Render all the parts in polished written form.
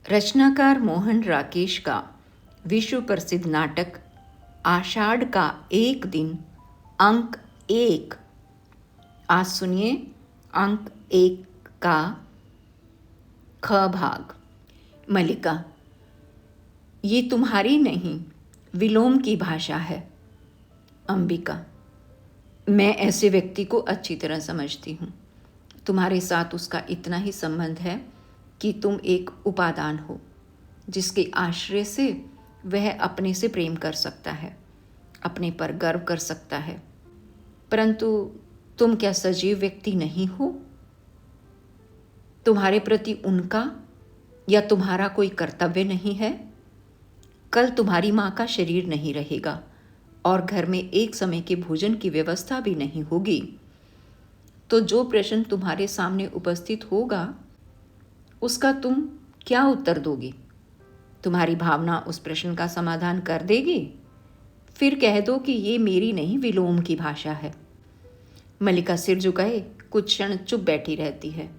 रचनाकार मोहन राकेश का विश्व प्रसिद्ध नाटक आषाढ़ का एक दिन अंक 1। आज सुनिए अंक 1 का ख भाग। मल्लिका, ये तुम्हारी नहीं विलोम की भाषा है। अंबिका, मैं ऐसे व्यक्ति को अच्छी तरह समझती हूँ। तुम्हारे साथ उसका इतना ही संबंध है कि तुम एक उपादान हो जिसके आश्रय से वह अपने से प्रेम कर सकता है, अपने पर गर्व कर सकता है। परंतु तुम क्या सजीव व्यक्ति नहीं हो? तुम्हारे प्रति उनका या तुम्हारा कोई कर्तव्य नहीं है? कल तुम्हारी माँ का शरीर नहीं रहेगा और घर में एक समय के भोजन की व्यवस्था भी नहीं होगी, तो जो प्रश्न तुम्हारे सामने उपस्थित होगा उसका तुम क्या उत्तर दोगी? तुम्हारी भावना उस प्रश्न का समाधान कर देगी? फिर कह दो कि ये मेरी नहीं विलोम की भाषा है। मल्लिका सिर झुकाए कुछ क्षण चुप बैठी रहती है,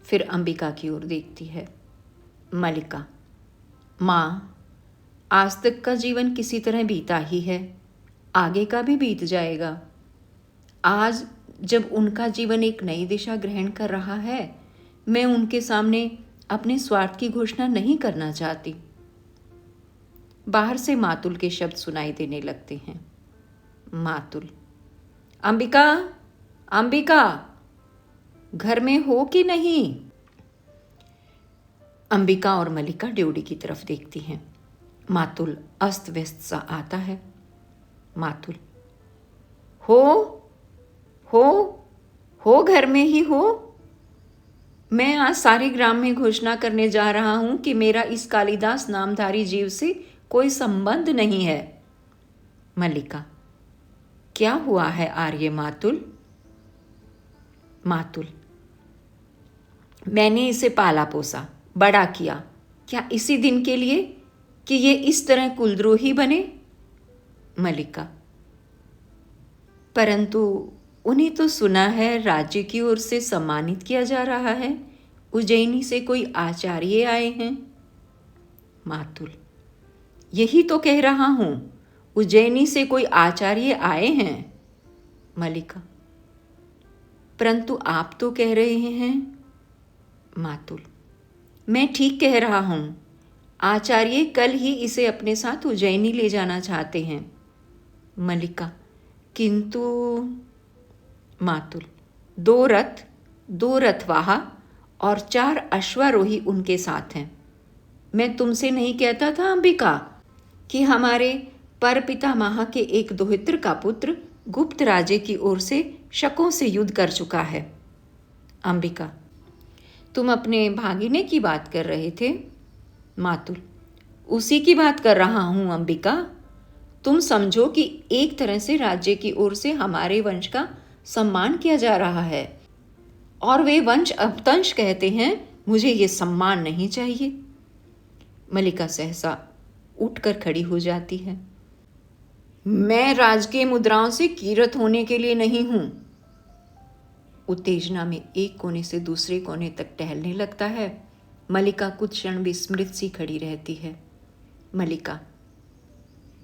फिर अंबिका की ओर देखती है। मल्लिका, माँ, आज तक का जीवन किसी तरह बीता ही है, आगे का भी बीत जाएगा। आज जब उनका जीवन एक नई दिशा ग्रहण कर रहा है, मैं उनके सामने अपने स्वार्थ की घोषणा नहीं करना चाहती। बाहर से मातुल के शब्द सुनाई देने लगते हैं। मातुल, अंबिका, अंबिका, घर में हो कि नहीं? अंबिका और मल्लिका ड्योढ़ी की तरफ देखती हैं। मातुल अस्त व्यस्त सा आता है। मातुल, हो घर में ही हो। मैं आज सारे ग्राम में घोषणा करने जा रहा हूं कि मेरा इस कालिदास नामधारी जीव से कोई संबंध नहीं है। मल्लिका, क्या हुआ है आर्य मातुल? मातुल, मैंने इसे पाला पोसा, बड़ा किया, क्या इसी दिन के लिए कि ये इस तरह कुलद्रोही बने? मल्लिका, परंतु उन्हें तो सुना है राज्य की ओर से सम्मानित किया जा रहा है। उज्जैनी से कोई आचार्य आए हैं। मातुल, यही तो कह रहा हूं, उज्जैनी से कोई आचार्य आए हैं। मल्लिका, परंतु आप तो कह रहे हैं। मातुल, मैं ठीक कह रहा हूं, आचार्य कल ही इसे अपने साथ उज्जैनी ले जाना चाहते हैं। मल्लिका, किंतु। मातुल, 2 रथवाह और 4 अश्वारोही उनके साथ हैं। मैं तुमसे नहीं कहता था अंबिका कि हमारे परपितामह के एक दोहित्र का पुत्र गुप्त राज्य की ओर से शकों से युद्ध कर चुका है। अंबिका, तुम अपने भागिने की बात कर रहे थे? मातुल, उसी की बात कर रहा हूं अंबिका। तुम समझो कि एक तरह से राज्य की ओर से हमारे वंश का सम्मान किया जा रहा है और वे वंश अपतंश कहते हैं। मुझे ये सम्मान नहीं चाहिए। मल्लिका सहसा उठकर खड़ी हो जाती है। मैं राजकीय मुद्राओं से कीरत होने के लिए नहीं हूं। उत्तेजना में एक कोने से दूसरे कोने तक टहलने लगता है। मल्लिका कुछ क्षण विस्मृत सी खड़ी रहती है। मल्लिका,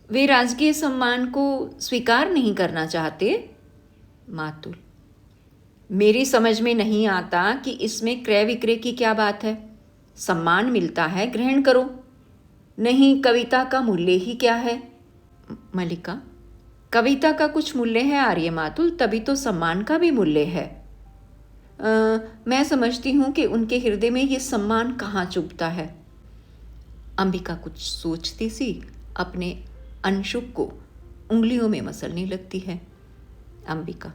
वे राजकीय सम्मान को स्वीकार नहीं करना चाहते? मातुल, मेरी समझ में नहीं आता कि इसमें क्रय विक्रय की क्या बात है। सम्मान मिलता है, ग्रहण करो। नहीं, कविता का मूल्य ही क्या है? मल्लिका, कविता का कुछ मूल्य है आर्य मातुल, तभी तो सम्मान का भी मूल्य है। मैं समझती हूं कि उनके हृदय में ये सम्मान कहाँ चुभता है। अंबिका कुछ सोचती सी अपने अंशुक को उंगलियों में मसलने लगती है। अंबिका,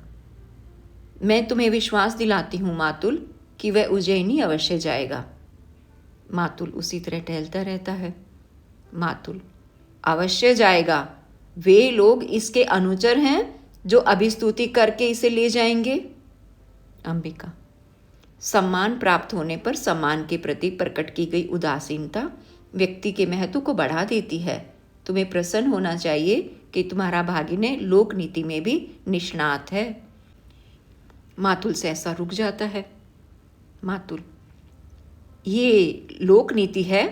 मैं तुम्हें विश्वास दिलाती हूँ मातुल कि वह उज्जैनी अवश्य जाएगा। मातुल उसी तरह टहलता रहता है। मातुल, अवश्य जाएगा। वे लोग इसके अनुचर हैं जो अभिस्तुति करके इसे ले जाएंगे। अंबिका, सम्मान प्राप्त होने पर सम्मान के प्रति प्रकट की गई उदासीनता व्यक्ति के महत्व को बढ़ा देती है। तुम्हें प्रसन्न होना चाहिए कि तुम्हारा भागिने लोक नीति में भी निष्णात है। मातुल सहसा रुक जाता है। मातुल, ये लोक नीति है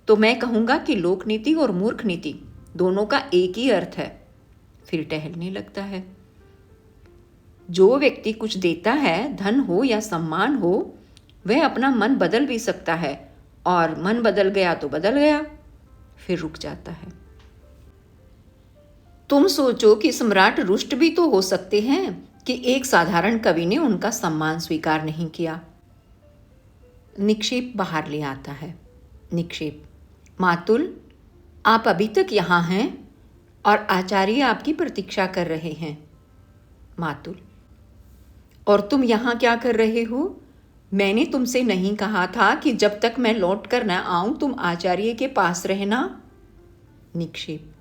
तो मैं कहूँगा कि लोक नीति और मूर्ख नीति दोनों का एक ही अर्थ है। फिर टहलने लगता है। जो व्यक्ति कुछ देता है, धन हो या सम्मान हो, वह अपना मन बदल भी सकता है, और मन बदल गया तो बदल गया। फिर रुक जाता है। तुम सोचो कि सम्राट रुष्ट भी तो हो सकते हैं कि एक साधारण कवि ने उनका सम्मान स्वीकार नहीं किया। निक्षेप बाहर ले आता है। निक्षेप, मातुल, आप अभी तक यहाँ हैं और आचार्य आपकी प्रतीक्षा कर रहे हैं। मातुल, और तुम यहाँ क्या कर रहे हो? मैंने तुमसे नहीं कहा था कि जब तक मैं लौट कर न आऊं तुम आचार्य के पास रहना? निक्षेप,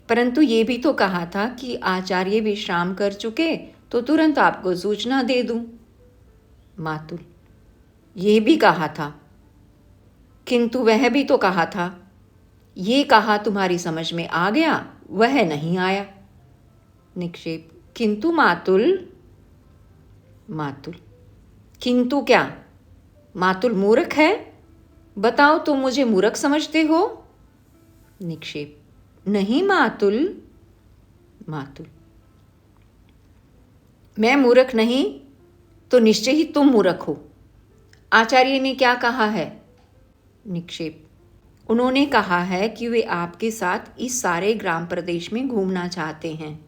परंतु ये भी तो कहा था कि आचार्य विश्राम कर चुके तो तुरंत आपको सूचना दे दूं। मातुल, ये भी कहा था, किंतु वह भी तो कहा था। ये कहा तुम्हारी समझ में आ गया, वह नहीं आया। निक्षेप, किंतु मातुल। मातुल, किंतु क्या? मातुल मूर्ख है? बताओ, तुम मुझे मूर्ख समझते हो? निक्षेप, नहीं मातुल। मातुल, मैं मूर्ख नहीं तो निश्चय ही तुम मूर्ख हो। आचार्य ने क्या कहा है? निक्षेप, उन्होंने कहा है कि वे आपके साथ इस सारे ग्राम प्रदेश में घूमना चाहते हैं,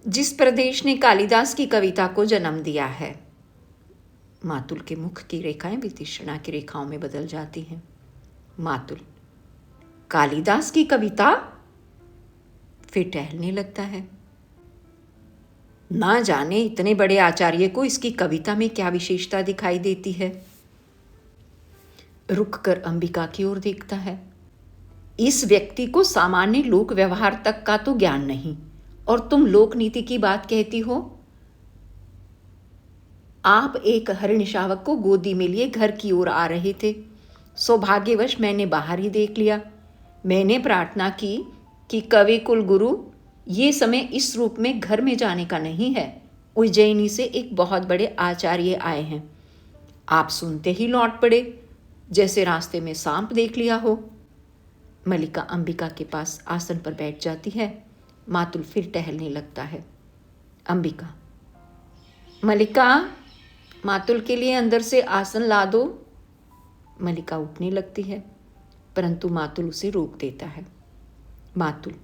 जिस प्रदेश ने कालिदास की कविता को जन्म दिया है। मातुल के मुख की रेखाएं वितृष्णा की रेखाओं में बदल जाती हैं। मातुल, कालिदास की कविता? फिर टहलने लगता है। ना जाने इतने बड़े आचार्य को इसकी कविता में क्या विशेषता दिखाई देती है। रुक कर अंबिका की ओर देखता है। इस व्यक्ति को सामान्य लोक व्यवहार तक का तो ज्ञान नहीं, और तुम लोक नीति की बात कहती हो। आप एक हरिण शावक को गोदी में लिए घर की ओर आ रहे थे। सौभाग्यवश मैंने बाहर ही देख लिया। मैंने प्रार्थना की कि कवि कुल गुरु, ये समय इस रूप में घर में जाने का नहीं है। उज्जैनी से एक बहुत बड़े आचार्य आए हैं। आप सुनते ही लौट पड़े, जैसे रास्ते में सांप देख लिया हो। मल्लिका अंबिका के पास आसन पर बैठ जाती है। मातुल फिर टहलने लगता है। अंबिका, मल्लिका, मातुल के लिए अंदर से आसन ला दो। मल्लिका उठने लगती है, परंतु मातुल उसे रोक देता है। मातुल,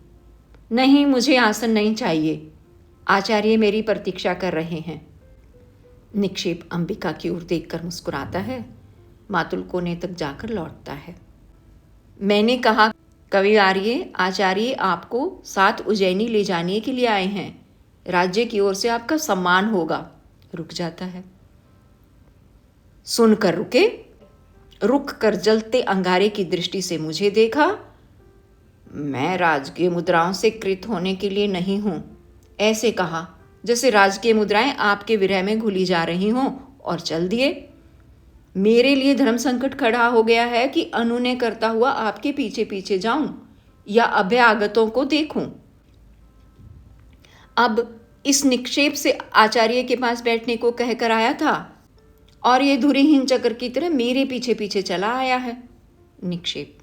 नहीं, मुझे आसन नहीं चाहिए। आचार्य मेरी प्रतीक्षा कर रहे हैं। निक्षेप अंबिका की ओर देखकर मुस्कुराता है। मातुल कोने तक जाकर लौटता है। मैंने कहा, कवि आचार्य आपको साथ उज्जैनी ले जाने के लिए आए हैं। राज्य की ओर से आपका सम्मान होगा। रुक जाता है। सुनकर रुके। रुक कर जलते अंगारे की दृष्टि से मुझे देखा। मैं राजकीय मुद्राओं से कृत होने के लिए नहीं हूं। ऐसे कहा जैसे राजकीय मुद्राएं आपके विरह में घुली जा रही हों, और चल दिए। मेरे लिए धर्म संकट खड़ा हो गया है कि अनुनय करता हुआ आपके पीछे पीछे जाऊं या अभ्यागतों को देखूं। अब इस निक्षेप से आचार्य के पास बैठने को कहकर आया था, और ये धुरीहीन चक्र की तरह मेरे पीछे पीछे चला आया है। निक्षेप,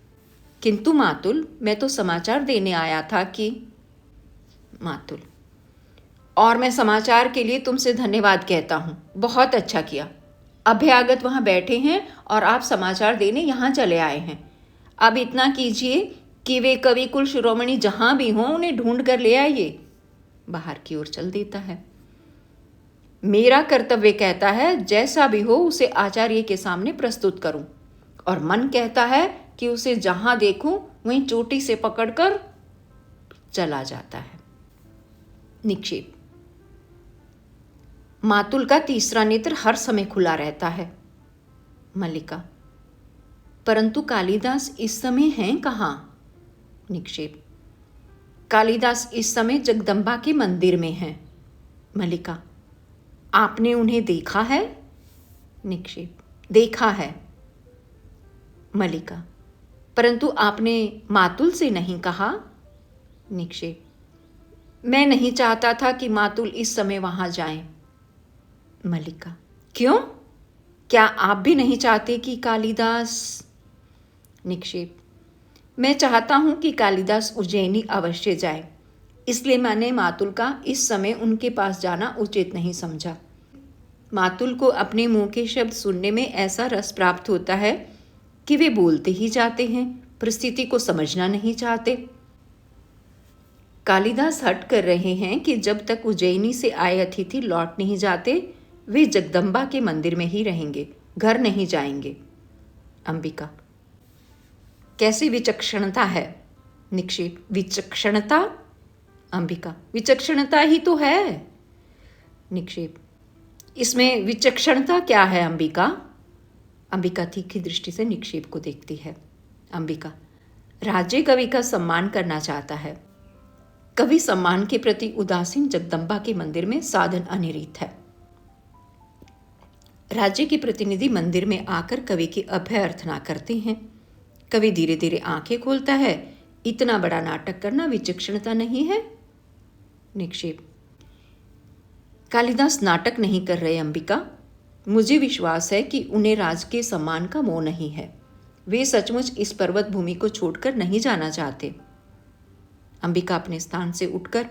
किंतु मातुल, मैं तो समाचार देने आया था कि। मातुल, और मैं समाचार के लिए तुमसे धन्यवाद कहता हूं। बहुत अच्छा किया। अभ्यागत वहां बैठे हैं और आप समाचार देने यहां चले आए हैं। अब इतना कीजिए कि वे कवि कुल शिरोमणि जहां भी हों उन्हें ढूंढ कर ले आइए। बाहर की ओर चल देता है। मेरा कर्तव्य कहता है जैसा भी हो उसे आचार्य के सामने प्रस्तुत करूं, और मन कहता है कि उसे जहां देखूं वहीं चोटी से पकड़कर चला जाता है। निक्षेप, मातुल का तीसरा नेत्र हर समय खुला रहता है। मल्लिका, परंतु कालिदास इस समय हैं कहाँ? निक्षेप, कालिदास इस समय जगदम्बा के मंदिर में हैं। मल्लिका, आपने उन्हें देखा है? निक्षेप, देखा है। मल्लिका, परंतु आपने मातुल से नहीं कहा? निक्षेप, मैं नहीं चाहता था कि मातुल इस समय वहां जाएं। मल्लिका, क्यों? क्या आप भी नहीं चाहते कि कालिदास? निक्षेप, मैं चाहता हूं कि कालिदास उज्जैनी अवश्य जाए, इसलिए मैंने मातुल का इस समय उनके पास जाना उचित नहीं समझा। मातुल को अपने मुंह के शब्द सुनने में ऐसा रस प्राप्त होता है कि वे बोलते ही जाते हैं, परिस्थिति को समझना नहीं चाहते। कालिदास हट कर रहे हैं कि जब तक उज्जैनी से आए अतिथि लौट नहीं जाते वे जगदम्बा के मंदिर में ही रहेंगे, घर नहीं जाएंगे। अंबिका, कैसी विचक्षणता है? निक्षेप, विचक्षणता? अंबिका, विचक्षणता ही तो है। निक्षेप, इसमें विचक्षणता क्या है अंबिका? अंबिका तीखी दृष्टि से निक्षेप को देखती है। अंबिका, राज्य कवि का सम्मान करना चाहता है। कवि सम्मान के प्रति उदासीन जगदम्बा के मंदिर में साधन अनिरीत है। राज्य के प्रतिनिधि मंदिर में आकर कवि की अभ्यर्थना करते हैं। कवि धीरे धीरे आंखें खोलता है। इतना बड़ा नाटक करना विचक्षणता नहीं है? निक्षेप, कालिदास नाटक नहीं कर रहे अंबिका। मुझे विश्वास है कि उन्हें राज के सम्मान का मोह नहीं है। वे सचमुच इस पर्वत भूमि को छोड़कर नहीं जाना चाहते। अंबिका अपने स्थान से उठकर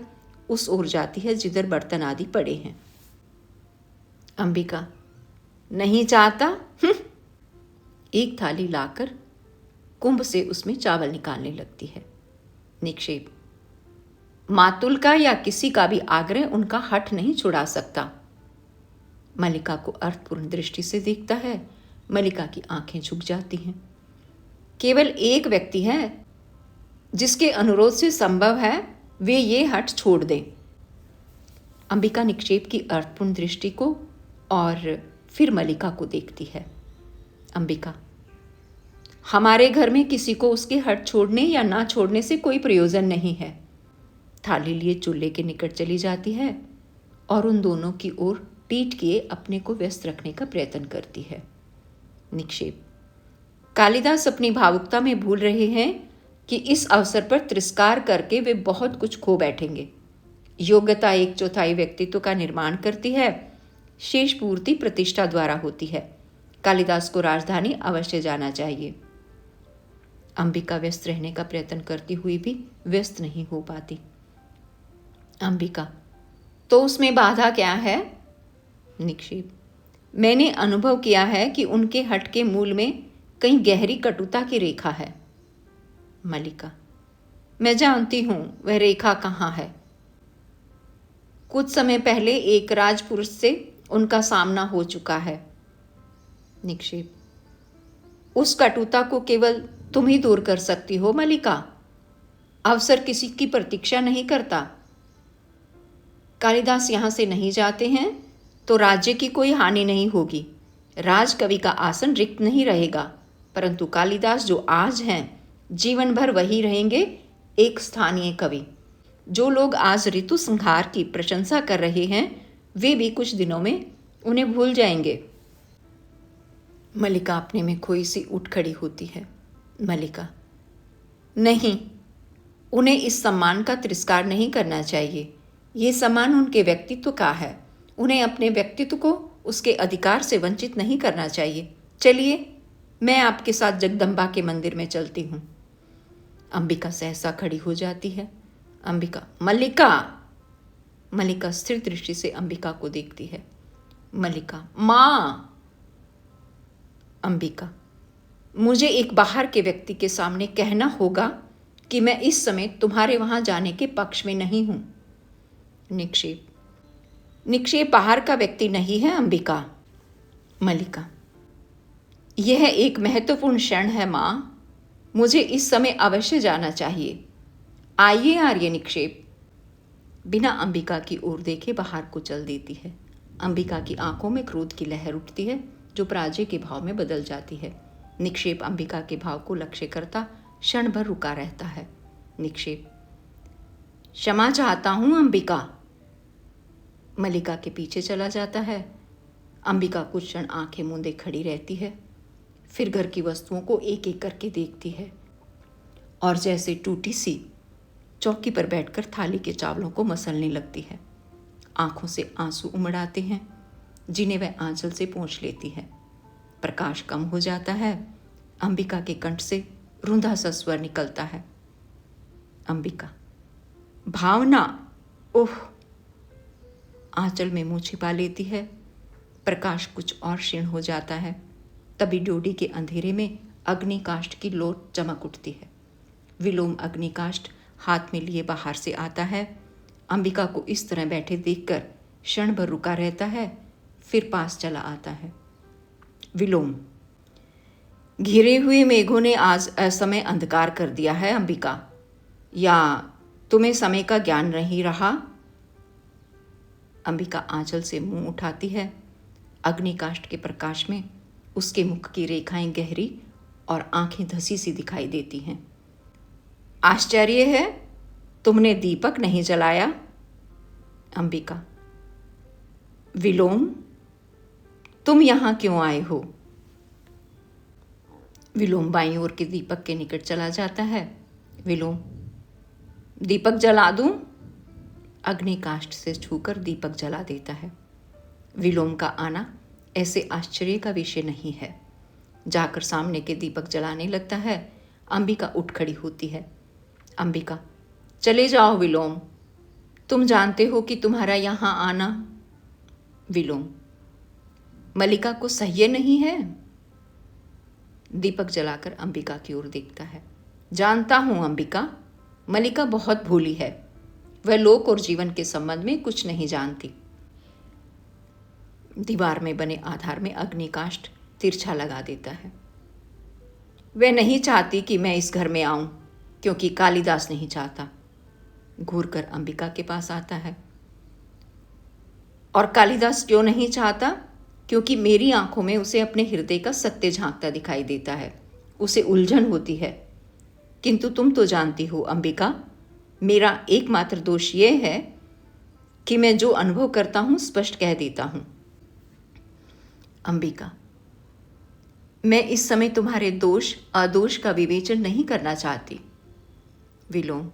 उस ओर जाती है जिधर बर्तन आदि पड़े हैं। अंबिका, नहीं चाहता? एक थाली लाकर कुंभ से उसमें चावल निकालने लगती है। निक्षेप, मातुल का या किसी का भी आग्रह उनका हठ नहीं छुड़ा सकता। मल्लिका को अर्थपूर्ण दृष्टि से देखता है। मल्लिका की आंखें झुक जाती हैं। केवल एक व्यक्ति है जिसके अनुरोध से संभव है वे ये हठ छोड़ दें। अंबिका निक्षेप की अर्थपूर्ण दृष्टि को और फिर मल्लिका को देखती है। अंबिका, हमारे घर में किसी को उसके हठ छोड़ने या ना छोड़ने से कोई प्रयोजन नहीं है। थाली लिए चूल्हे के निकट चली जाती है और उन दोनों की ओर पीठ किए अपने को व्यस्त रखने का प्रयत्न करती है। निक्षेप, कालिदास अपनी भावुकता में भूल रहे हैं कि इस अवसर पर तिरस्कार करके वे बहुत कुछ खो बैठेंगे। योग्यता 1/4 व्यक्तित्व का निर्माण करती है, शेष पूर्ति प्रतिष्ठा द्वारा होती है। कालिदास को राजधानी अवश्य जाना चाहिए। अंबिका व्यस्त रहने का प्रयत्न करती हुई भी व्यस्त नहीं हो पाती। अंबिका, तो उसमें बाधा क्या है? निक्षेप, मैंने अनुभव किया है कि उनके हठ के मूल में कहीं गहरी कटुता की रेखा है। मल्लिका, मैं जानती हूं वह रेखा कहाँ है। कुछ समय पहले एक राजपुरुष से उनका सामना हो चुका है। निक्षेप, उस कटुता को केवल तुम ही दूर कर सकती हो मल्लिका। अवसर किसी की प्रतीक्षा नहीं करता। कालिदास यहां से नहीं जाते हैं तो राज्य की कोई हानि नहीं होगी। राजकवि का आसन रिक्त नहीं रहेगा, परंतु कालिदास जो आज हैं जीवन भर वही रहेंगे, एक स्थानीय कवि। जो लोग आज ऋतु संहार की प्रशंसा कर रहे हैं वे भी कुछ दिनों में उन्हें भूल जाएंगे। मल्लिका अपने में खोई सी उठ खड़ी होती है। मल्लिका, नहीं, उन्हें इस सम्मान का तिरस्कार नहीं करना चाहिए। ये सम्मान उनके व्यक्तित्व का है। उन्हें अपने व्यक्तित्व को उसके अधिकार से वंचित नहीं करना चाहिए। चलिए, मैं आपके साथ जगदम्बा के मंदिर में चलती हूँ। अंबिका सहसा खड़ी हो जाती है। अंबिका, मल्लिका। मल्लिका स्थिर दृष्टि से अंबिका को देखती है। मल्लिका, माँ। अंबिका, मुझे एक बाहर के व्यक्ति के सामने कहना होगा कि मैं इस समय तुम्हारे वहां जाने के पक्ष में नहीं हूं। निक्षेप, निक्षेप बाहर का व्यक्ति नहीं है अंबिका। मल्लिका, यह एक महत्वपूर्ण क्षण है माँ। मुझे इस समय अवश्य जाना चाहिए। आइए आर्य निक्षेप। बिना अंबिका की ओर देखे बाहर को चल देती है। अंबिका की आंखों में क्रोध की लहर उठती है जो पराजय के भाव में बदल जाती है। निक्षेप अंबिका के भाव को लक्ष्य करता क्षण भर रुका रहता है। निक्षेप, क्षमा चाहता हूं अंबिका। मल्लिका के पीछे चला जाता है। अंबिका कुछ क्षण आंखें मूंदे खड़ी रहती है, फिर घर की वस्तुओं को एक एक करके देखती है और जैसे टूटी सी चौकी पर बैठकर थाली के चावलों को मसलने लगती है। आंखों से आंसू उमड़ आते हैं जिन्हें वह आंचल से पोंछ लेती है। प्रकाश कम हो जाता है। अंबिका के कंठ से रुंधा सा स्वर निकलता है। अंबिका, भावना, ओह। आंचल में मुंह छिपा लेती है। प्रकाश कुछ और क्षीण हो जाता है। तभी ड्योढ़ी के अंधेरे में अग्निकाष्ठ की लोट चमक उठती है। विलोम अग्निकाष्ठ हाथ में लिए बाहर से आता है। अंबिका को इस तरह बैठे देखकर क्षण भर रुका रहता है, फिर पास चला आता है। विलोम, घिरे हुए मेघों ने आज असमय अंधकार कर दिया है अंबिका, या तुम्हें समय का ज्ञान नहीं रहा? अंबिका आंचल से मुंह उठाती है। अग्निकाष्ठ के प्रकाश में उसके मुख की रेखाएं गहरी और आंखें धसी सी दिखाई देती हैं। आश्चर्य है, तुमने दीपक नहीं जलाया? अंबिका, विलोम, तुम यहां क्यों आए हो? विलोम बाईं ओर के दीपक के निकट चला जाता है। विलोम, दीपक जला दूं? अग्निकाष्ठ से छूकर दीपक जला देता है। विलोम का आना ऐसे आश्चर्य का विषय नहीं है। जाकर सामने के दीपक जलाने लगता है। अंबिका उठ खड़ी होती है। अंबिका, चले जाओ विलोम, तुम जानते हो कि तुम्हारा यहां आना। विलोम, मलिका को सह्य नहीं है? दीपक जलाकर अंबिका की ओर देखता है। जानता हूं अंबिका, मलिका बहुत भोली है। वह लोक और जीवन के संबंध में कुछ नहीं जानती। दीवार में बने आधार में अग्निकाष्ठ तिरछा लगा देता है। वह नहीं चाहती कि मैं इस घर में आऊं, क्योंकि कालिदास नहीं चाहता। घूरकर अंबिका के पास आता है। और कालिदास क्यों नहीं चाहता? क्योंकि मेरी आंखों में उसे अपने हृदय का सत्य झांकता दिखाई देता है। उसे उलझन होती है। किंतु तुम तो जानती हो अंबिका, मेरा एकमात्र दोष यह है कि मैं जो अनुभव करता हूं स्पष्ट कह देता हूं। अंबिका, मैं इस समय तुम्हारे दोष अदोष का विवेचन नहीं करना चाहती। विलोम,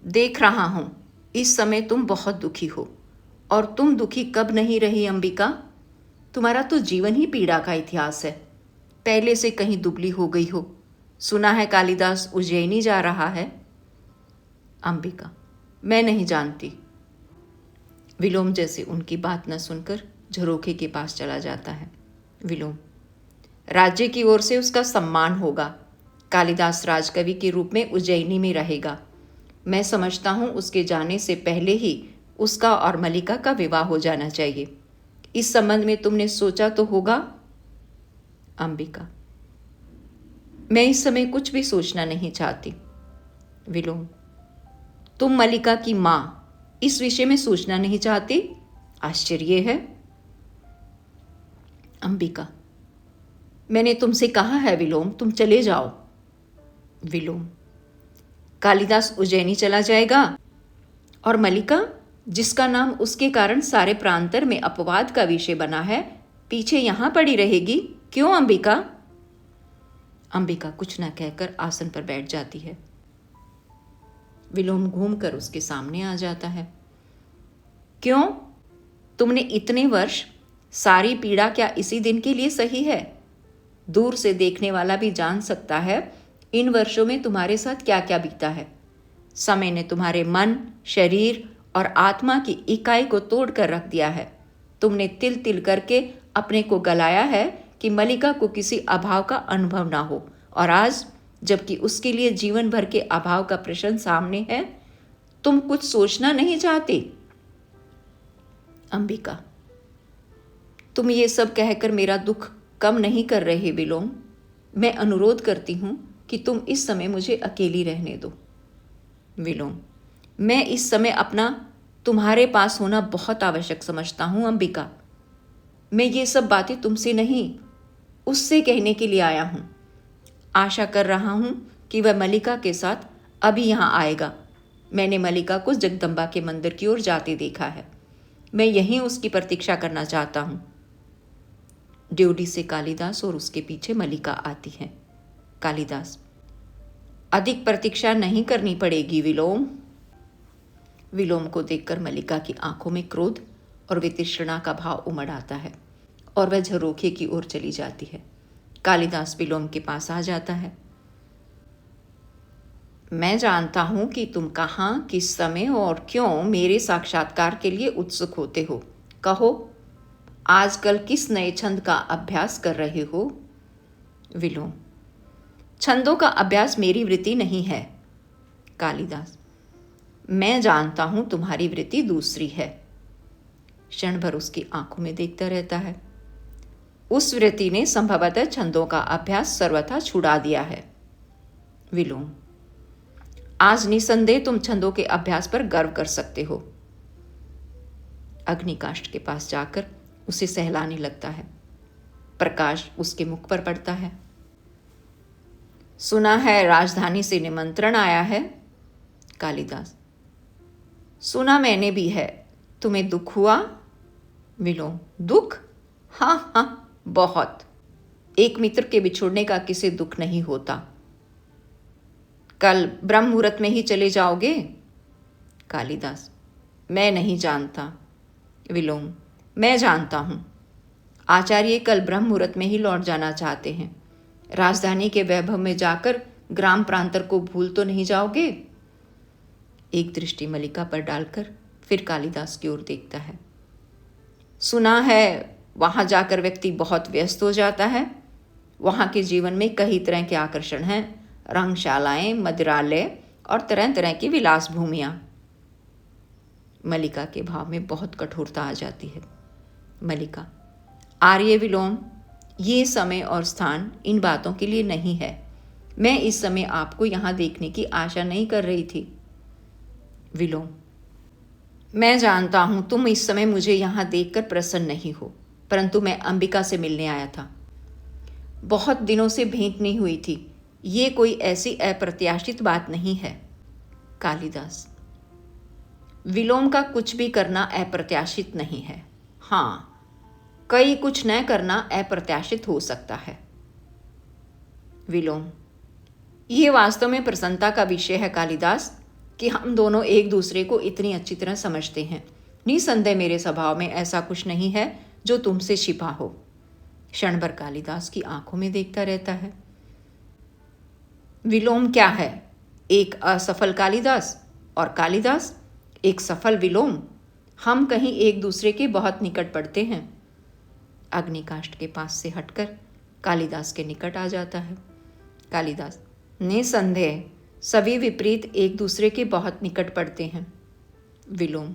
देख रहा हूं इस समय तुम बहुत दुखी हो, और तुम दुखी कब नहीं रही अंबिका? तुम्हारा तो जीवन ही पीड़ा का इतिहास है। पहले से कहीं दुबली हो गई हो। सुना है कालिदास उज्जैनी जा रहा है। अंबिका, मैं नहीं जानती। विलोम जैसे उनकी बात न सुनकर झरोखे के पास चला जाता है। विलोम, राज्य की ओर से उसका सम्मान होगा। कालिदास राजकवि के रूप में उज्जैनी में रहेगा। मैं समझता हूं उसके जाने से पहले ही उसका और मलिका का विवाह हो जाना चाहिए। इस संबंध में तुमने सोचा तो होगा? अंबिका, मैं इस समय कुछ भी सोचना नहीं चाहती। विलोम, तुम मलिका की मां इस विषय में सोचना नहीं चाहती? आश्चर्य है। अंबिका, मैंने तुमसे कहा है विलोम, तुम चले जाओ। विलोम, कालिदास उज्जैनी चला जाएगा, और मलिका, जिसका नाम उसके कारण सारे प्रांतर में अपवाद का विषय बना है, पीछे यहां पड़ी रहेगी। क्यों अंबिका? अंबिका कुछ न कहकर आसन पर बैठ जाती है। विलोम घूमकर उसके सामने आ जाता है। क्यों? तुमने इतने वर्ष, सारी पीड़ा क्या इसी दिन के लिए सही है? दूर से देखने वाला भी जान सकता है इन वर्षों में तुम्हारे साथ क्या क्या बीता है। समय ने तुम्हारे मन, शरीर और आत्मा की इकाई को तोड़ कर रख दिया है। तुमने तिल तिल करके अपने को गलाया है कि मलिका को किसी अभाव का अनुभव ना हो, और आज जबकि उसके लिए जीवन भर के अभाव का प्रश्न सामने है, तुम कुछ सोचना नहीं चाहते। अंबिका, तुम ये सब कहकर मेरा दुख कम नहीं कर रहे विलोम। मैं अनुरोध करती हूं कि तुम इस समय मुझे अकेली रहने दो। विलोम, मैं इस समय अपना तुम्हारे पास होना बहुत आवश्यक समझता हूं अंबिका। मैं ये सब बातें तुमसे नहीं, उससे कहने के लिए आया हूं। आशा कर रहा हूं कि वह मलिका के साथ अभी यहां आएगा। मैंने मलिका को जगदम्बा के मंदिर की ओर जाते देखा है। मैं यहीं उसकी प्रतीक्षा करना चाहता हूं। ड्योढ़ी से कालिदास और उसके पीछे मलिका आती है। कालिदास, अधिक प्रतीक्षा नहीं करनी पड़ेगी विलोम। विलोम को देखकर मलिका की आंखों में क्रोध और वितृष्णा का भाव उमड़ आता है, और वह झरोखे की ओर चली जाती है। कालिदास विलोम के पास आ जाता है। मैं जानता हूं कि तुम कहाँ, किस समय और क्यों मेरे साक्षात्कार के लिए उत्सुक होते हो। कहो, आजकल किस नए छंद का अभ्यास कर रहे हो? विलोम: छंदों का अभ्यास मेरी वृत्ति नहीं है। कालिदास: मैं जानता हूं तुम्हारी वृत्ति दूसरी है। क्षण भर उसकी आंखों में देखता रहता है। उस वृत्ति ने संभवतः छंदों का अभ्यास सर्वथा छुड़ा दिया है। विलोम: आज निसंदेह तुम छंदों के अभ्यास पर गर्व कर सकते हो। अग्निकाष्ठ के पास जाकर उसे सहलाने लगता है। प्रकाश उसके मुख पर पड़ता है। सुना है राजधानी से निमंत्रण आया है? कालिदास: सुना मैंने भी है। तुम्हें दुख हुआ? विलोम: दुख? हाँ हाँ, बहुत। एक मित्र के बिछुड़ने का किसे दुख नहीं होता। कल ब्रह्म मुहूर्त में ही चले जाओगे? कालिदास: मैं नहीं जानता। विलोम: मैं जानता हूं। आचार्य कल ब्रह्म मुहूर्त में ही लौट जाना चाहते हैं। राजधानी के वैभव में जाकर ग्राम प्रांतर को भूल तो नहीं जाओगे? एक दृष्टि मल्लिका पर डालकर फिर कालिदास की ओर देखता है। सुना है वहां जाकर व्यक्ति बहुत व्यस्त हो जाता है। वहां के जीवन में कई तरह के आकर्षण हैं, रंगशालाएं, मदिरालय और तरह तरह की विलास भूमियां। मल्लिका के भाव में बहुत कठोरता आ जाती है। मल्लिका: आर्य विलोम, ये समय और स्थान इन बातों के लिए नहीं है। मैं इस समय आपको यहां देखने की आशा नहीं कर रही थी। विलोम: मैं जानता हूं तुम इस समय मुझे यहां देखकर प्रसन्न नहीं हो, परंतु मैं अंबिका से मिलने आया था। बहुत दिनों से भेंट नहीं हुई थी। ये कोई ऐसी अप्रत्याशित बात नहीं है। कालिदास: विलोम का कुछ भी करना अप्रत्याशित नहीं है। हाँ, कई कुछ न करना अप्रत्याशित हो सकता है। विलोम: ये वास्तव में प्रसन्नता का विषय है कालिदास, कि हम दोनों एक दूसरे को इतनी अच्छी तरह समझते हैं। निसंदेह मेरे स्वभाव में ऐसा कुछ नहीं है जो तुमसे छिपा हो। क्षण भर कालिदास की आंखों में देखता रहता है। विलोम क्या है? एक असफल कालिदास और कालिदास एक सफल विलोम। हम कहीं एक दूसरे के बहुत निकट पड़ते हैं। अग्निकाष्ठ के पास से हटकर कालिदास के निकट आ जाता है। कालिदास: निसंदेह सभी विपरीत एक दूसरे के बहुत निकट पड़ते हैं। विलोम: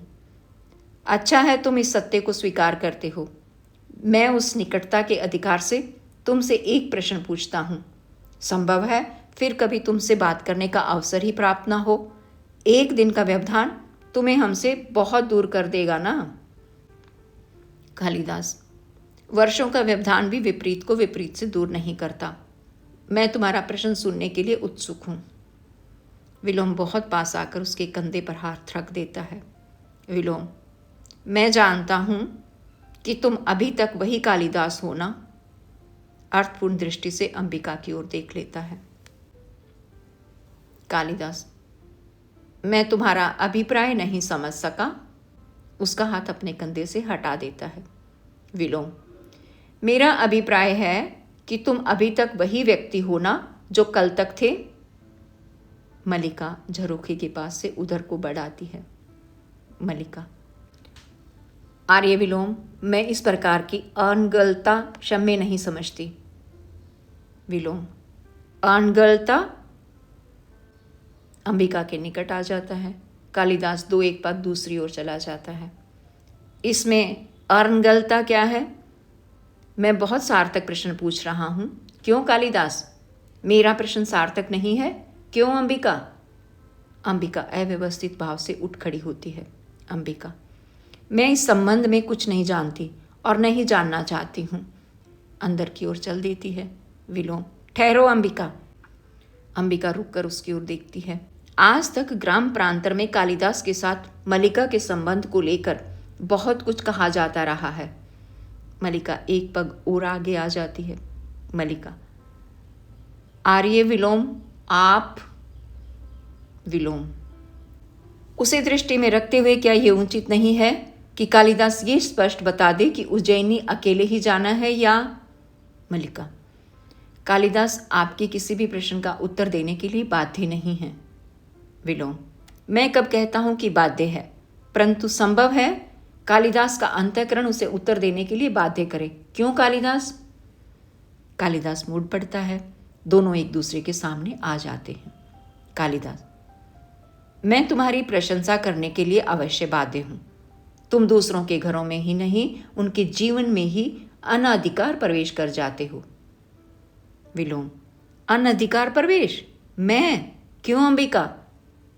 अच्छा है तुम इस सत्य को स्वीकार करते हो। मैं उस निकटता के अधिकार से तुमसे एक प्रश्न पूछता हूँ। संभव है फिर कभी तुमसे बात करने का अवसर ही प्राप्त ना हो। एक दिन का व्यवधान तुम्हें हमसे बहुत दूर कर देगा ना? कालिदास: वर्षों का व्यवधान भी विपरीत को विपरीत से दूर नहीं करता। मैं तुम्हारा प्रश्न सुनने के लिए उत्सुक हूँ। विलोम बहुत पास आकर उसके कंधे पर हाथ रख देता है। विलोम: मैं जानता हूँ कि तुम अभी तक वही कालिदास हो ना? अर्थपूर्ण दृष्टि से अंबिका की ओर देख लेता है। कालिदास: मैं तुम्हारा अभिप्राय नहीं समझ सका। उसका हाथ अपने कंधे से हटा देता है। विलोम: मेरा अभिप्राय है कि तुम अभी तक वही व्यक्ति हो ना जो कल तक थे? मल्लिका झरोखे के पास से उधर को बढ़ाती है। मल्लिका: आर्य विलोम, मैं इस प्रकार की अनगलता क्षम्य नहीं समझती। विलोम: अनगलता? अंबिका के निकट आ जाता है। कालिदास दो एक पाद दूसरी ओर चला जाता है। इसमें अनगलता क्या है? मैं बहुत सार्थक प्रश्न पूछ रहा हूँ। क्यों कालिदास? मेरा प्रश्न सार्थक नहीं है? क्यों अंबिका? अंबिका अव्यवस्थित भाव से उठ खड़ी होती है। अंबिका: मैं इस संबंध में कुछ नहीं जानती और नहीं जानना चाहती हूँ। अंदर की ओर चल देती है। विलोम: ठहरो अंबिका। अंबिका रुककर उसकी ओर देखती है। आज तक ग्राम प्रांतर में कालिदास के साथ मल्लिका के संबंध को लेकर बहुत कुछ कहा जाता रहा है। मल्लिका एक पग और आगे आ जाती है। मल्लिका: आर्य विलोम, आप? विलोम: उसे दृष्टि में रखते हुए क्या ये उचित नहीं है कि कालिदास ये स्पष्ट बता दे कि उज्जैनी अकेले ही जाना है या। मल्लिका, कालिदास आपके किसी भी प्रश्न का उत्तर देने के लिए बाध्य नहीं है। विलोम, मैं कब कहता हूं कि बाध्य है, परंतु संभव है कालिदास का अंतःकरण उसे उत्तर देने के लिए बाध्य करे। क्यों कालिदास? कालिदास मूड पड़ता है। दोनों एक दूसरे के सामने आ जाते हैं। कालिदास, मैं तुम्हारी प्रशंसा करने के लिए अवश्य बाध्य हूं। तुम दूसरों के घरों में ही नहीं, उनके जीवन में ही अनधिकार प्रवेश कर जाते हो। विलोम, अनधिकार प्रवेश? मैं? क्यों अंबिका?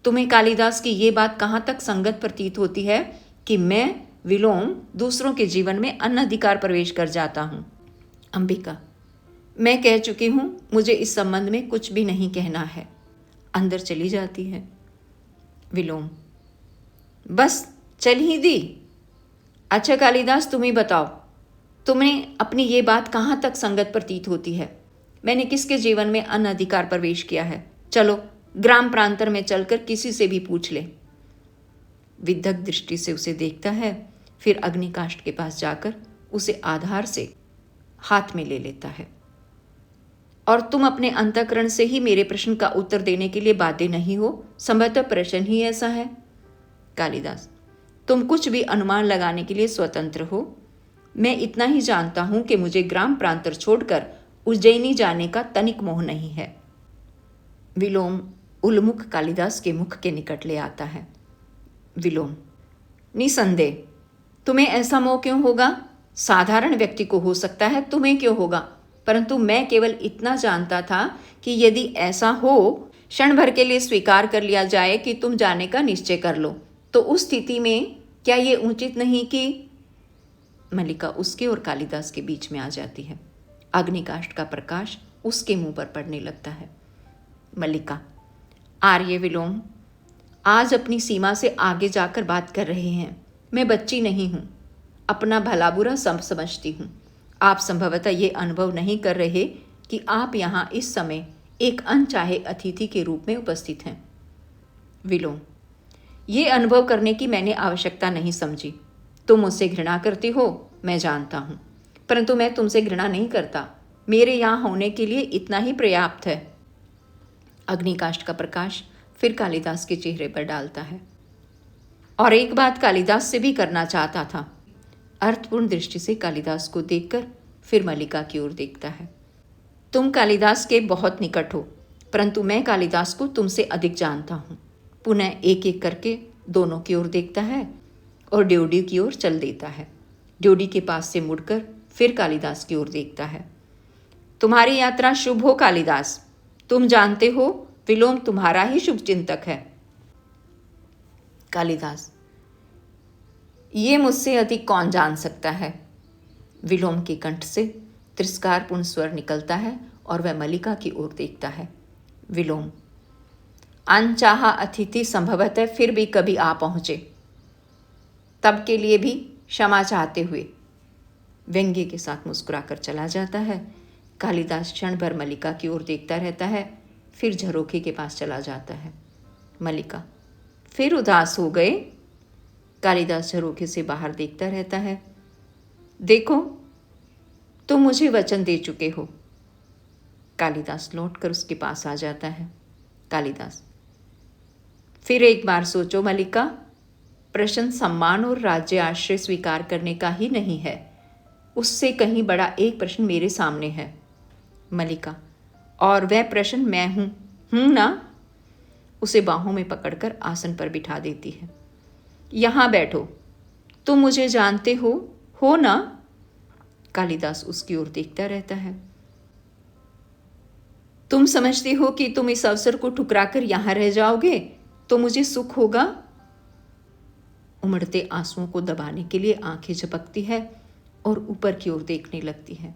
तुम्हें कालिदास की ये बात कहाँ तक संगत प्रतीत होती है कि मैं विलोम दूसरों के जीवन में अनधिकार प्रवेश कर जाता हूँ? अंबिका, मैं कह चुकी हूँ, मुझे इस संबंध में कुछ भी नहीं कहना है। अंदर चली जाती है। विलोम, बस चल ही दी। अच्छा कालिदास, तुम ही बताओ, तुम्हें अपनी ये बात कहाँ तक संगत प्रतीत होती है? मैंने किसके जीवन में अनधिकार प्रवेश किया है? चलो ग्राम प्रांतर में चलकर किसी से भी पूछ ले। विदग्ध दृष्टि से उसे देखता है, फिर अग्निकाष्ठ के पास जाकर उसे आधार से हाथ में ले लेता है। और तुम अपने अंतःकरण से ही मेरे प्रश्न का उत्तर देने के लिए बाध्य नहीं हो, संभवतः प्रश्न ही ऐसा है। कालिदास, तुम कुछ भी अनुमान लगाने के लिए स्वतंत्र हो। मैं इतना ही जानता हूं कि मुझे ग्राम प्रांतर छोड़कर उज्जैनी जाने का तनिक मोह नहीं है। विलोम उल्मुख कालिदास के मुख के निकट ले आता है। विलोम, निसंदेह तुम्हें ऐसा मोह क्यों होगा? साधारण व्यक्ति को हो सकता है, तुम्हें क्यों होगा? परंतु मैं केवल इतना जानता था कि यदि ऐसा हो, क्षण भर के लिए स्वीकार कर लिया जाए कि तुम जाने का निश्चय कर लो, तो उस स्थिति में क्या ये उचित नहीं कि। मल्लिका उसके और कालिदास के बीच में आ जाती है। अग्निकाष्ठ का प्रकाश उसके मुंह पर पड़ने लगता है। मल्लिका, आर्य विलोम, आज अपनी सीमा से आगे जाकर बात कर रहे हैं। मैं बच्ची नहीं हूं, अपना भला बुरा सब समझती हूं। आप संभवतः ये अनुभव नहीं कर रहे कि आप यहाँ इस समय एक अनचाहे अतिथि के रूप में उपस्थित हैं। विलोम, ये अनुभव करने की मैंने आवश्यकता नहीं समझी। तुम मुझसे घृणा करती हो, मैं जानता हूँ, परंतु मैं तुमसे घृणा नहीं करता। मेरे यहाँ होने के लिए इतना ही पर्याप्त है। अग्निकाष्ठ का प्रकाश फिर कालिदास के चेहरे पर डालता है। और एक बात कालिदास से भी करना चाहता था। अर्थपूर्ण दृष्टि से कालिदास को देखकर फिर मल्लिका की ओर देखता है। तुम कालिदास के बहुत निकट हो, परंतु मैं कालिदास को तुमसे अधिक जानता हूँ। पुनः एक एक करके दोनों की ओर देखता है और ड्योडी की ओर चल देता है। ड्योडी के पास से मुड़कर फिर कालिदास की ओर देखता है। तुम्हारी यात्रा शुभ हो कालिदास। तुम जानते हो विलोम तुम्हारा ही शुभ चिंतक है। कालिदास, ये मुझसे अधिक कौन जान सकता है। विलोम के कंठ से तिरस्कारपूर्ण स्वर निकलता है और वह मल्लिका की ओर देखता है। विलोम, अनचाहा अतिथि संभवतः फिर भी कभी आ पहुंचे, तब के लिए भी क्षमा चाहते हुए व्यंग्य के साथ मुस्कुराकर चला जाता है। कालिदास क्षण भर मल्लिका की ओर देखता रहता है, फिर झरोखे के पास चला जाता है। मल्लिका, फिर उदास हो गए? कालिदास झरोखे से बाहर देखता रहता है। देखो, तुम मुझे वचन दे चुके हो। कालिदास लौटकर उसके पास आ जाता है। कालिदास, फिर एक बार सोचो मल्लिका, प्रश्न सम्मान और राज्य आश्रय स्वीकार करने का ही नहीं है, उससे कहीं बड़ा एक प्रश्न मेरे सामने है। मल्लिका, और वह प्रश्न मैं हूं ना? उसे बाहों में पकड़कर आसन पर बिठा देती है। यहाँ बैठो, तुम मुझे जानते हो ना? कालिदास उसकी ओर देखता रहता है। तुम समझती हो कि तुम इस अवसर को ठुकराकर यहां रह जाओगे तो मुझे सुख होगा? उमड़ते आंसुओं को दबाने के लिए आंखें झपकती है और ऊपर की ओर देखने लगती है।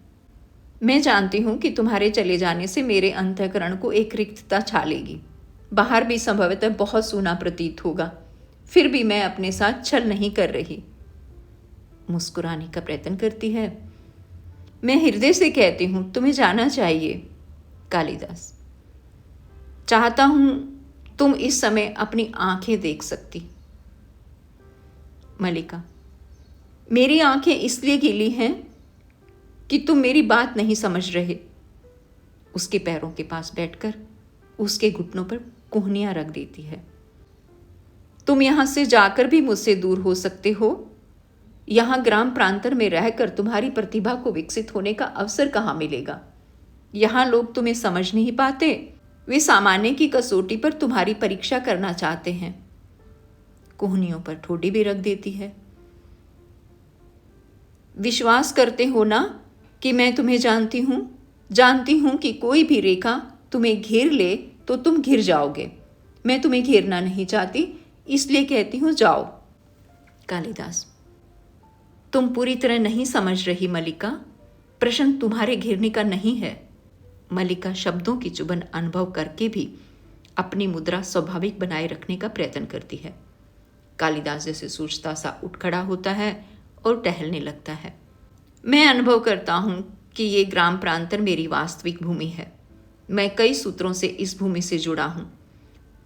मैं जानती हूं कि तुम्हारे चले जाने से मेरे अंतःकरण को एक रिक्तता छा लेगी। बाहर भी संभवतः बहुत सूना प्रतीत होगा, फिर भी मैं अपने साथ छल नहीं कर रही। मुस्कुराने का प्रयत्न करती है। मैं हृदय से कहती हूं, तुम्हें जाना चाहिए। कालिदास, चाहता हूं तुम इस समय अपनी आंखें देख सकती। मल्लिका, मेरी आंखें इसलिए गीली हैं कि तुम मेरी बात नहीं समझ रहे। उसके पैरों के पास बैठकर उसके घुटनों पर कोहनियां रख देती है। तुम यहां से जाकर भी मुझसे दूर हो सकते हो। यहां ग्राम प्रांतर में रहकर तुम्हारी प्रतिभा को विकसित होने का अवसर कहां मिलेगा। यहां लोग तुम्हें समझ नहीं पाते। वे सामान्य की कसौटी पर तुम्हारी परीक्षा करना चाहते हैं। कोहनियों पर ठोडी भी रख देती है। विश्वास करते हो ना कि मैं तुम्हें जानती हूं कि कोई भी रेखा तुम्हें घेर ले तो तुम घिर जाओगे। मैं तुम्हें घेरना नहीं चाहती, इसलिए कहती हूं जाओ। कालिदास, तुम पूरी तरह नहीं समझ रही मल्लिका। प्रश्न तुम्हारे घेरने का नहीं है। मल्लिका शब्दों की चुभन अनुभव करके भी अपनी मुद्रा स्वाभाविक बनाए रखने का प्रयत्न करती है। कालिदास जैसे सोचता सा उठ खड़ा होता है और टहलने लगता है। मैं अनुभव करता हूं कि ये ग्राम प्रांतर मेरी वास्तविक भूमि है। मैं कई सूत्रों से इस भूमि से जुड़ा हूं।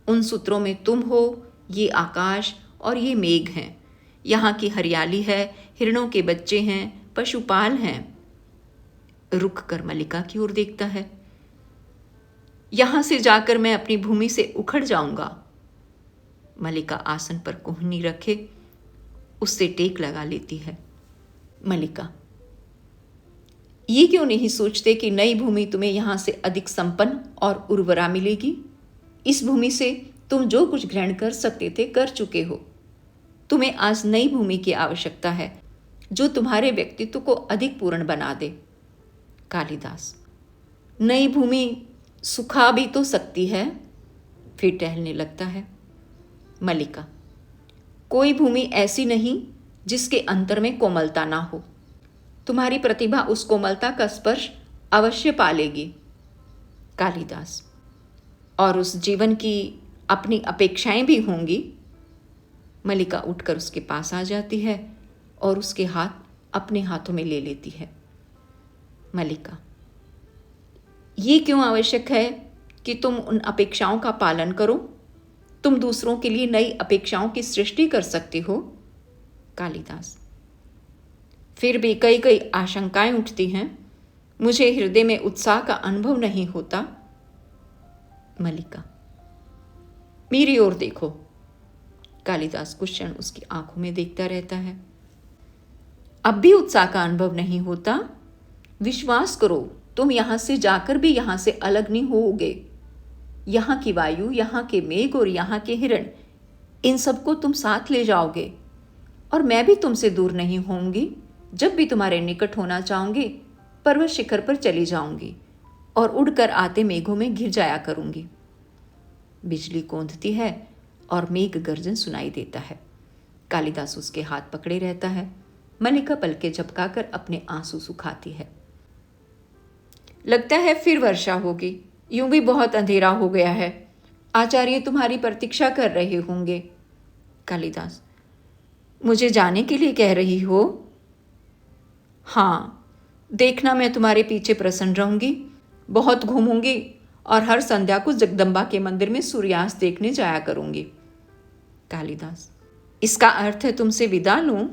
उन सूत्रों में तुम हो, ये आकाश और ये मेघ हैं। यहाँ की हरियाली है, हिरणों के बच्चे हैं, पशुपाल हैं। रुक कर मल्लिका की ओर देखता है। यहां से जाकर मैं अपनी भूमि से उखड़ जाऊंगा। मल्लिका आसन पर कोहनी रखे उससे टेक लगा लेती है। मल्लिका, ये क्यों नहीं सोचते कि नई भूमि तुम्हें यहां से अधिक संपन्न और उर्वरा मिलेगी। इस भूमि से तुम जो कुछ ग्रहण कर सकते थे कर चुके हो। तुम्हें आज नई भूमि की आवश्यकता है जो तुम्हारे व्यक्तित्व को अधिक पूर्ण बना दे। कालिदास, नई भूमि सुखा भी तो सकती है। फिर टहलने लगता है। मल्लिका, कोई भूमि ऐसी नहीं जिसके अंतर में कोमलता ना हो। तुम्हारी प्रतिभा उस कोमलता का स्पर्श अवश्य पालेगी। कालिदास, और उस जीवन की अपनी अपेक्षाएं भी होंगी। मल्लिका उठकर उसके पास आ जाती है और उसके हाथ अपने हाथों में ले लेती है। मल्लिका, ये क्यों आवश्यक है कि तुम उन अपेक्षाओं का पालन करो। तुम दूसरों के लिए नई अपेक्षाओं की सृष्टि कर सकते हो। कालिदास, फिर भी कई कई आशंकाएं उठती हैं। मुझे हृदय में उत्साह का अनुभव नहीं होता। मल्लिका, मेरी ओर देखो। कालिदास कुछ क्षण उसकी आंखों में देखता रहता है। अब भी उत्साह का अनुभव नहीं होता। विश्वास करो, तुम यहां से जाकर भी यहां से अलग नहीं होोगे। यहां की वायु, यहां के मेघ और यहां के हिरण, इन सबको तुम साथ ले जाओगे और मैं भी तुमसे दूर नहीं होंगी। जब भी तुम्हारे निकट होना चाहूंगी पर्वत शिखर पर चली जाऊंगी और उड़कर आते मेघों में घिर जाया करूंगी। बिजली कौंधती है और मेघ गर्जन सुनाई देता है। कालिदास उसके हाथ पकड़े रहता है। मल्लिका पलकें झपकाकर अपने आंसू सुखाती है। लगता है फिर वर्षा होगी। यूं भी बहुत अंधेरा हो गया है। आचार्य तुम्हारी प्रतीक्षा कर रहे होंगे। कालिदास, मुझे जाने के लिए कह रही हो? हाँ, देखना मैं तुम्हारे पीछे प्रसन्न रहूंगी। बहुत घूमूंगी और हर संध्या को जगदम्बा के मंदिर में सूर्यास्त देखने जाया करूंगी। कालिदास, इसका अर्थ है तुमसे विदा लूं?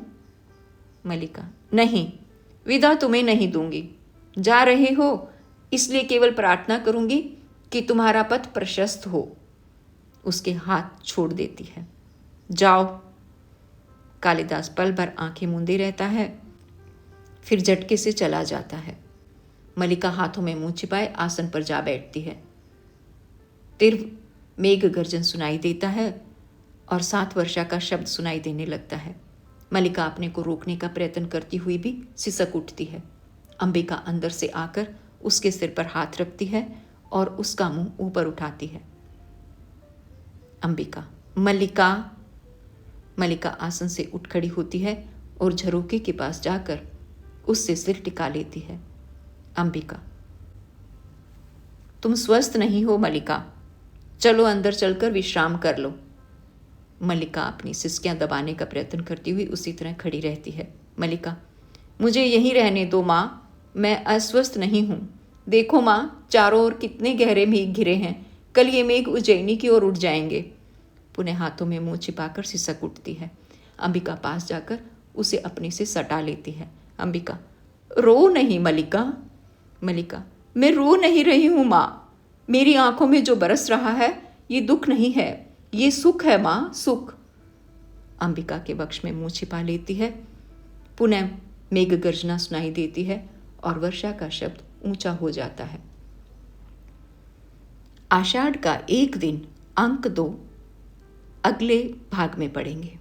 मल्लिका, नहीं, विदा तुम्हें नहीं दूंगी। जा रहे हो इसलिए केवल प्रार्थना करूंगी कि तुम्हारा पथ प्रशस्त हो। उसके हाथ छोड़ देती है। जाओ। कालिदास पल भर आंखें मूंदे रहता है, फिर झटके से चला जाता है। मल्लिका हाथों में मुंह छिपाए आसन पर जा बैठती है। तीव्र मेघ गर्जन सुनाई देता है और साथ वर्षा का शब्द सुनाई देने लगता है। मल्लिका अपने को रोकने का प्रयत्न करती हुई भी सिसक उठती है। अंबिका अंदर से आकर उसके सिर पर हाथ रखती है और उसका मुंह ऊपर उठाती है। अंबिका, मल्लिका। मल्लिका आसन से उठ खड़ी होती है और झरोखे के पास जाकर उससे सिर टिका लेती है। अंबिका, तुम स्वस्थ नहीं हो मल्लिका, चलो अंदर चलकर विश्राम कर लो। मल्लिका अपनी सिसकियां दबाने का प्रयत्न करती हुई उसी तरह खड़ी रहती है। मल्लिका, मुझे यहीं रहने दो माँ, मैं अस्वस्थ नहीं हूँ। देखो माँ, चारों ओर कितने गहरे मेघ घिरे हैं। कल ये मेघ उज्जैनी की ओर उठ जाएंगे। पुनः हाथों में मुंह छिपाकर सिसक उठती है। अंबिका पास जाकर उसे अपने से सटा लेती है। अंबिका, रो नहीं मलिका। मलिका, मैं रो नहीं रही हूँ माँ, मेरी आंखों में जो बरस रहा है ये दुख नहीं है, ये सुख है माँ, सुख। अंबिका के वक्ष में मुंह छिपा लेती है। पुनः मेघ गर्जना सुनाई देती है और वर्षा का शब्द ऊंचा हो जाता है। आषाढ़ का एक दिन अंक 2 अगले भाग में पढ़ेंगे।